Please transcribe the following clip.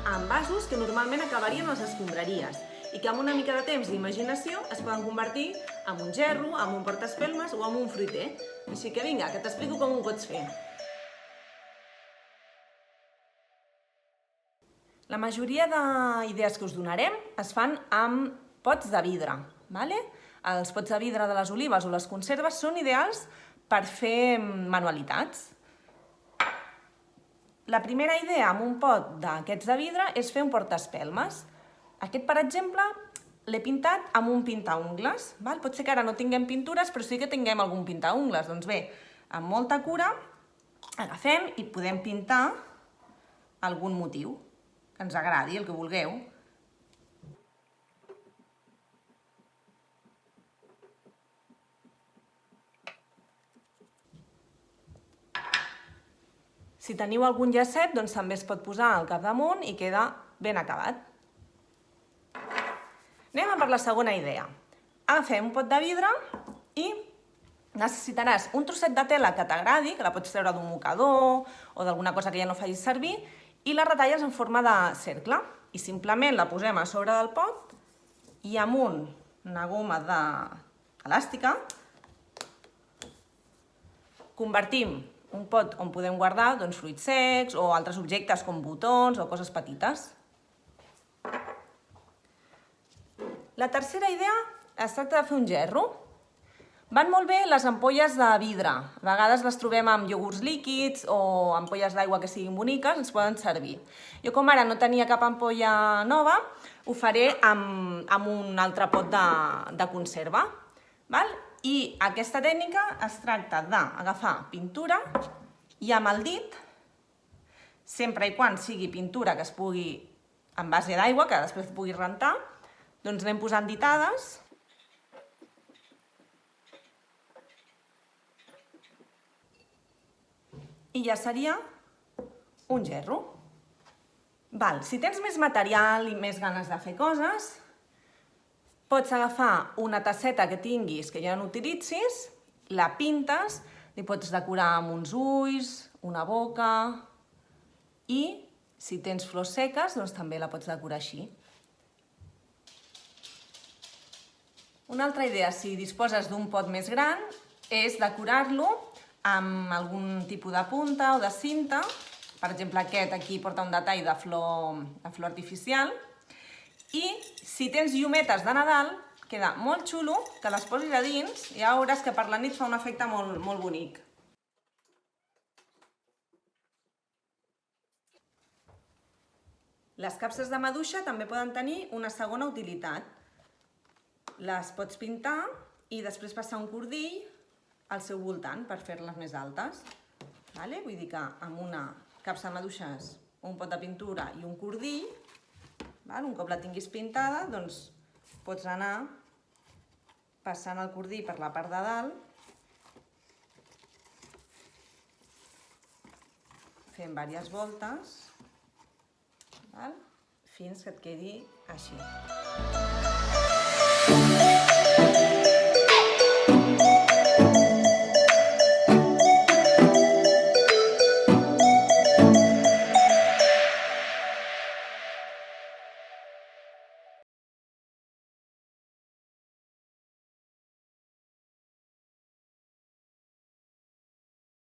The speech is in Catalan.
en vasos que normalment acabarien a les escombraries i que amb una mica de temps d'imaginació es poden convertir en un gerro, en un portaespelmes o en un fruiter. Així que vinga, que t'explico com ho pots fer. La majoria d'idees que us donarem es fan amb pots de vidre. Els pots de vidre de les olives o les conserves són ideals per fer manualitats. La primera idea amb un pot d'aquests de vidre és fer un portaespelmes. Aquest, per exemple, l'he pintat amb un pintaungles. Pot ser que ara no tinguem pintures, però sí que tinguem algun pintaungles. Doncs bé, amb molta cura agafem i podem pintar algun motiu que ens agradi, el que vulgueu. Si teniu algun llacet, doncs també es pot posar al capdamunt i queda ben acabat. Anem per la segona idea. Agafem un pot de vidre i necessitaràs un trosset de tela que t'agradi, que la pots treure d'un mocador o d'alguna cosa que ja no facis servir, i la retalles en forma de cercle. I simplement la posem a sobre del pot i amb una goma elàstica convertim un pot on podem guardar fruits secs o altres objectes com botons o coses petites. La tercera idea es tracta de fer un gerro. Van molt bé les ampolles de vidre. A vegades les trobem amb iogurts líquids o ampolles d'aigua que siguin boniques, ens poden servir. Jo, com ara no tenia cap ampolla nova, ho faré amb un altre pot de conserva. I aquesta tècnica es tracta d'agafar pintura i amb el dit, sempre i quan sigui pintura que es pugui, en base d'aigua, que després pugui rentar, doncs anem posant ditades. I ja seria un gerro. Si tens més material i més ganes de fer coses, pots agafar una tasseta que tinguis que ja no utilitzis, la pintes, li pots decorar amb uns ulls, una boca i, si tens flors seques, doncs també la pots decorar així. Una altra idea, si disposes d'un pot més gran, és decorar-lo amb algun tipus de punta o de cinta. Per exemple, aquest aquí porta un detall de flor artificial. I si tens llumetes de Nadal, queda molt xulo que les posis a dins i ja veuràs que per la nit fa un efecte molt bonic. Les capses de maduixa també poden tenir una segona utilitat. Les pots pintar i després passar un cordill al seu voltant per fer-les més altes. Vull dir que amb una capsa de maduixes, un pot de pintura i un cordill, un cop la tinguis pintada, doncs pots anar passant el cordill per la part de dalt, fent diverses voltes, fins que et quedi així.